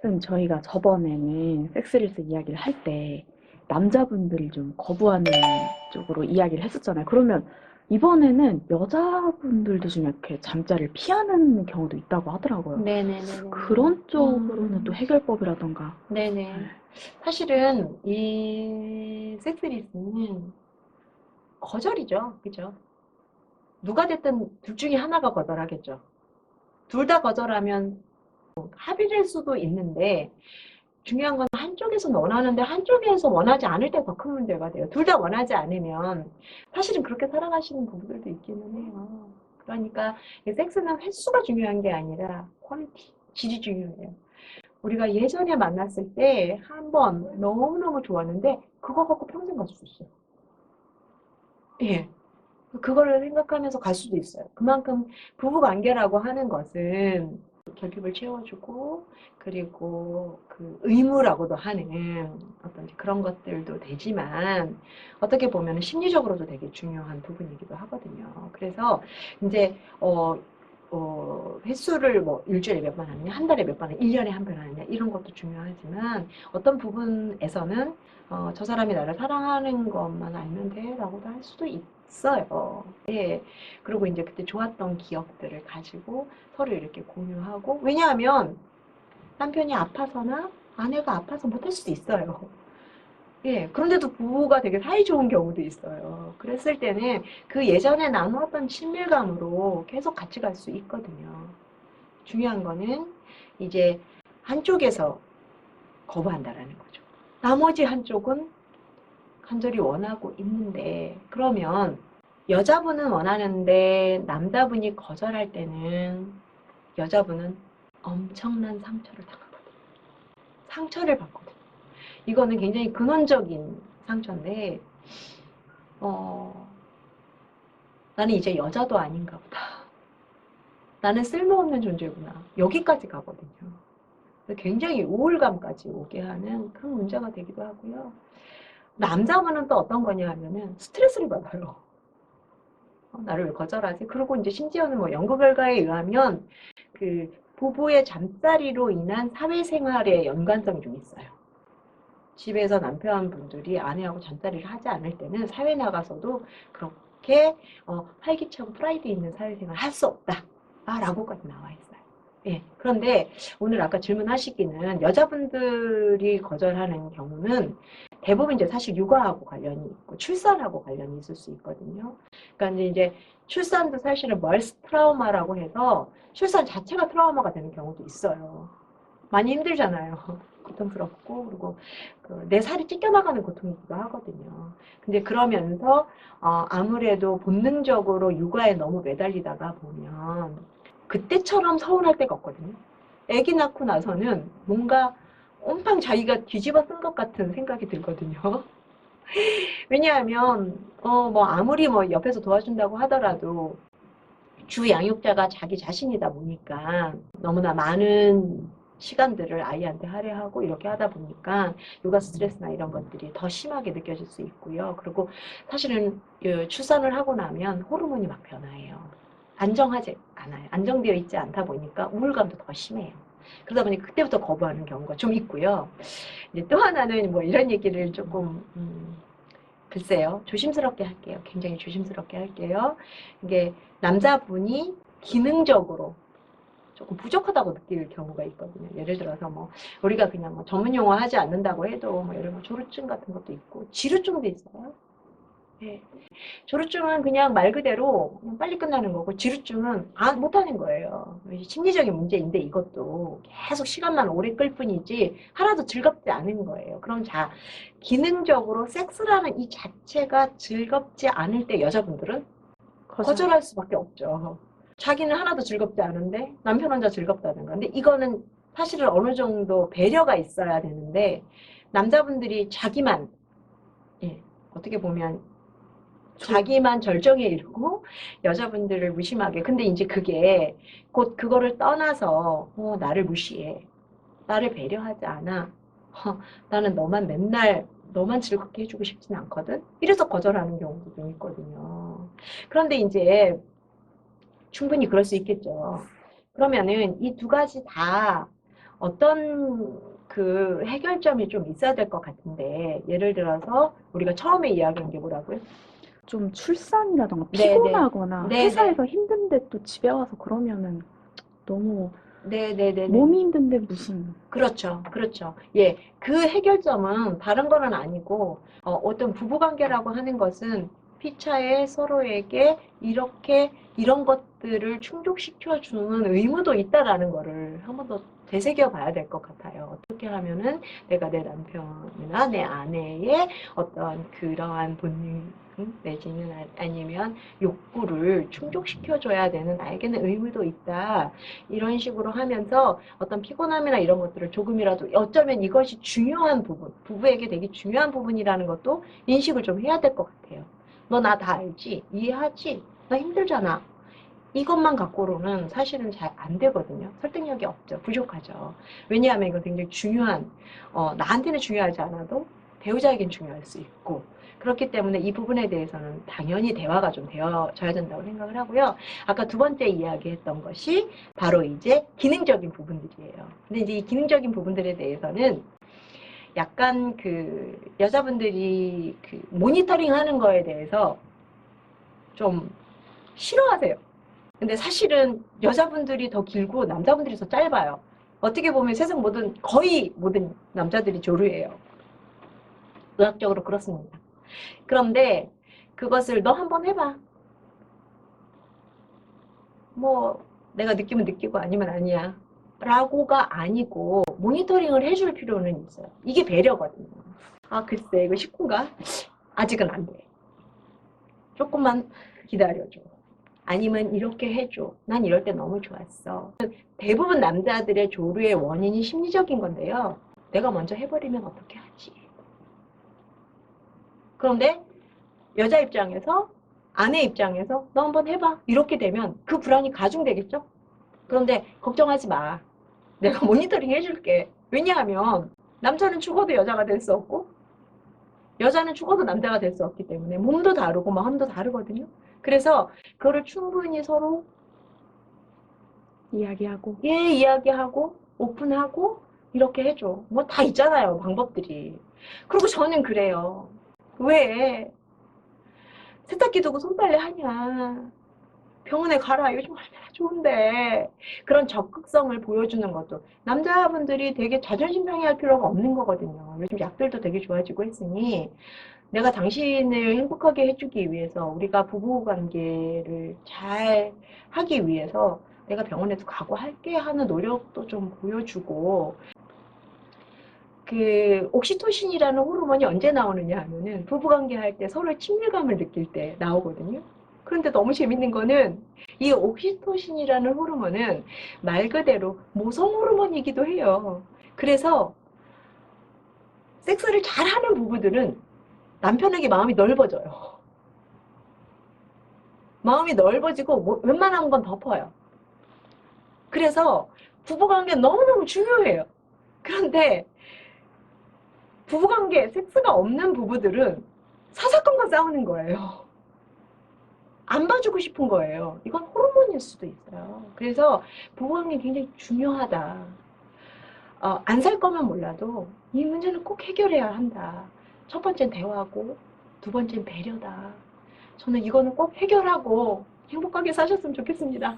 선생님, 저희가 저번에는 섹스리스 이야기를 할 때 남자분들이 좀 거부하는 쪽으로 이야기를 했었잖아요. 그러면 이번에는 여자분들도 좀 이렇게 잠자리를 피하는 경우도 있다고 하더라고요. 네네네네네. 그런 쪽으로는 또 해결법이라던가. 네네. 사실은 이 섹스리스는 거절이죠. 그죠? 누가 됐든 둘 중에 하나가 거절하겠죠. 둘 다 거절하면 합의될 수도 있는데 중요한 건 한쪽에서는 원하는데 한쪽에서 원하지 않을 때 더 큰 문제가 돼요. 둘 다 원하지 않으면 사실은 그렇게 살아가시는 부부들도 있기는 해요. 그러니까 이 섹스는 횟수가 중요한 게 아니라 퀄리티, 질이 중요해요. 우리가 예전에 만났을 때 한 번 너무너무 좋았는데 그거 갖고 평생 갈 수 있어요. 예. 그거를 생각하면서 갈 수도 있어요. 그만큼 부부 관계라고 하는 것은 결핍을 채워주고 그리고 그 의무라고도 하는 어떤 그런 것들도 되지만 어떻게 보면 심리적으로도 되게 중요한 부분이기도 하거든요. 그래서 이제 횟수를 뭐 일주일에 몇 번 하느냐, 한 달에 몇 번 하느냐, 1년에 한 번 하느냐 이런 것도 중요하지만 어떤 부분에서는 저 사람이 나를 사랑하는 것만 알면 돼 라고도 할 수도 있어요. 예. 그리고 이제 그때 좋았던 기억들을 가지고 서로 이렇게 공유하고 왜냐하면 남편이 아파서나 아내가 아파서 못할 수도 있어요. 예, 그런데도 부부가 되게 사이좋은 경우도 있어요. 그랬을 때는 그 예전에 나누었던 친밀감으로 계속 같이 갈 수 있거든요. 중요한 거는 이제 한쪽에서 거부한다라는 거죠. 나머지 한쪽은 간절히 원하고 있는데 그러면 여자분은 원하는데 남자분이 거절할 때는 여자분은 엄청난 상처를 당하거든요. 상처를 받거든요. 이거는 굉장히 근원적인 상처인데 나는 이제 여자도 아닌가 보다. 나는 쓸모없는 존재구나. 여기까지 가거든요. 굉장히 우울감까지 오게 하는 큰 문제가 되기도 하고요. 남자분은 또 어떤 거냐 하면은 스트레스를 받아요. 나를 왜 거절하지? 그리고 이제 심지어는 뭐 연구 결과에 의하면 그 부부의 잠자리로 인한 사회생활의 연관성이 좀 있어요. 집에서 남편분들이 아내하고 잠자리를 하지 않을 때는 사회 나가서도 그렇게 활기차고 프라이드 있는 사회생활을 할 수 없다. 라고까지 나와 있어요. 예. 그런데 오늘 아까 질문하시기는 여자분들이 거절하는 경우는 대부분 이제 사실 육아하고 관련이 있고 출산하고 관련이 있을 수 있거든요. 그러니까 이제 출산도 사실은 멀스 트라우마라고 해서 출산 자체가 트라우마가 되는 경우도 있어요. 많이 힘들잖아요. 고통스럽고 그리고 내 살이 찢겨나가는 고통이기도 하거든요. 근데 그러면서 아무래도 본능적으로 육아에 너무 매달리다가 보면 그때처럼 서운할 때가 없거든요. 아기 낳고 나서는 뭔가 온팡 자기가 뒤집어 쓴 것 같은 생각이 들거든요. 왜냐하면 뭐 아무리 뭐 옆에서 도와준다고 하더라도 주 양육자가 자기 자신이다 보니까 너무나 많은 시간들을 아이한테 할애하고 이렇게 하다 보니까 육아 스트레스나 이런 것들이 더 심하게 느껴질 수 있고요. 그리고 사실은 출산을 하고 나면 호르몬이 막 변화해요. 안정하지 않아요. 안정되어 있지 않다 보니까 우울감도 더 심해요. 그러다 보니 그때부터 거부하는 경우가 좀 있고요. 이제 또 하나는 뭐 이런 얘기를 조금 글쎄요. 조심스럽게 할게요. 굉장히 조심스럽게 할게요. 이게 남자분이 기능적으로 조금 부족하다고 느낄 경우가 있거든요. 예를 들어서 뭐 우리가 그냥 뭐 전문 용어 하지 않는다고 해도 뭐 예를 들어 조루증 같은 것도 있고 지루증도 있어요. 네. 조루증은 그냥 말 그대로 그냥 빨리 끝나는 거고 지루증은 못하는 거예요. 심리적인 문제인데 이것도 계속 시간만 오래 끌 뿐이지 하나도 즐겁지 않은 거예요. 그럼 자, 기능적으로 섹스라는 이 자체가 즐겁지 않을 때 여자분들은 거절할 수밖에 없죠. 자기는 하나도 즐겁지 않은데 남편 혼자 즐겁다는 거. 근데 이거는 사실은 어느 정도 배려가 있어야 되는데 남자분들이 자기만 어떻게 보면 자기만 절정에 이르고 여자분들을 무심하게. 근데 이제 그게 곧 그거를 떠나서 나를 무시해. 나를 배려하지 않아. 나는 너만 맨날 너만 즐겁게 해주고 싶진 않거든. 이래서 거절하는 경우도 좀 있거든요. 그런데 이제 충분히 그럴 수 있겠죠. 그러면은 이 두 가지 다 어떤 그 해결점이 좀 있어야 될 것 같은데, 예를 들어서 우리가 처음에 이야기한 게 뭐라고요? 좀 출산이라던가 네네. 피곤하거나 네네. 회사에서 힘든데 또 집에 와서 그러면은 너무 네네네. 몸이 힘든데 무슨 그렇죠. 그렇죠. 예. 그 해결점은 다른 거는 아니고, 어떤 부부관계라고 하는 것은 피차에 서로에게 이렇게 이런 것들을 충족시켜주는 의무도 있다라는 거를 한 번 더 되새겨 봐야 될 것 같아요. 어떻게 하면은 내가 내 남편이나 내 아내의 어떤 그러한 본능, 내지는 아니면 욕구를 충족시켜줘야 되는 나에게는 의무도 있다. 이런 식으로 하면서 어떤 피곤함이나 이런 것들을 조금이라도 어쩌면 이것이 중요한 부분, 부부에게 되게 중요한 부분이라는 것도 인식을 좀 해야 될 것 같아요. 너 나 다 알지? 이해하지? 나 힘들잖아. 이것만 갖고로는 사실은 잘 안 되거든요. 설득력이 없죠. 부족하죠. 왜냐하면 이건 굉장히 중요한, 나한테는 중요하지 않아도 배우자에겐 중요할 수 있고, 그렇기 때문에 이 부분에 대해서는 당연히 대화가 좀 되어져야 된다고 생각을 하고요. 아까 두 번째 이야기했던 것이 바로 이제 기능적인 부분들이에요. 근데 이제 이 기능적인 부분들에 대해서는 약간 그 여자분들이 그 모니터링 하는 거에 대해서 좀 싫어하세요. 근데 사실은 여자분들이 더 길고 남자분들이 더 짧아요. 어떻게 보면 세상 거의 모든 남자들이 조류예요. 의학적으로 그렇습니다. 그런데 그것을 너 한번 해봐. 뭐 내가 느끼면 느끼고 아니면 아니야. 라고가 아니고 모니터링을 해줄 필요는 있어요. 이게 배려거든요. 아 글쎄 이거 식구가 아직은 안 돼. 조금만 기다려줘. 아니면 이렇게 해줘. 난 이럴 때 너무 좋았어. 대부분 남자들의 조류의 원인이 심리적인 건데요. 내가 먼저 해버리면 어떻게 하지? 그런데 여자 입장에서 아내 입장에서 너 한번 해봐. 이렇게 되면 그 불안이 가중되겠죠? 그런데 걱정하지 마. 내가 모니터링 해줄게. 왜냐하면 남자는 죽어도 여자가 될 수 없고 여자는 죽어도 남자가 될 수 없기 때문에 몸도 다르고 마음도 다르거든요. 그래서 그거를 충분히 서로 이야기하고 이야기하고 오픈하고 이렇게 해줘. 뭐 다 있잖아요. 방법들이. 그리고 저는 그래요. 왜 세탁기 두고 손빨래 하냐. 병원에 가라. 요즘 얼마나 좋은데. 그런 적극성을 보여주는 것도 남자분들이 되게 자존심 상해할 필요가 없는 거거든요. 요즘 약들도 되게 좋아지고 했으니 내가 당신을 행복하게 해주기 위해서 우리가 부부관계를 잘 하기 위해서 내가 병원에도 각오할게 하는 노력도 좀 보여주고 그 옥시토신이라는 호르몬이 언제 나오느냐 하면은 부부관계 할 때 서로의 친밀감을 느낄 때 나오거든요. 그런데 너무 재밌는 거는 이 옥시토신이라는 호르몬은 말 그대로 모성 호르몬이기도 해요. 그래서 섹스를 잘하는 부부들은 남편에게 마음이 넓어져요. 마음이 넓어지고 웬만한 건 덮어요. 그래서 부부관계 너무너무 중요해요. 그런데 부부관계 섹스가 없는 부부들은 사사건건 싸우는 거예요. 안 봐주고 싶은 거예요. 이건 호르몬일 수도 있어요. 그래서 부부관계 굉장히 중요하다. 안 살 거면 몰라도 이 문제는 꼭 해결해야 한다. 첫 번째는 대화고 두 번째는 배려다. 저는 이거는 꼭 해결하고 행복하게 사셨으면 좋겠습니다.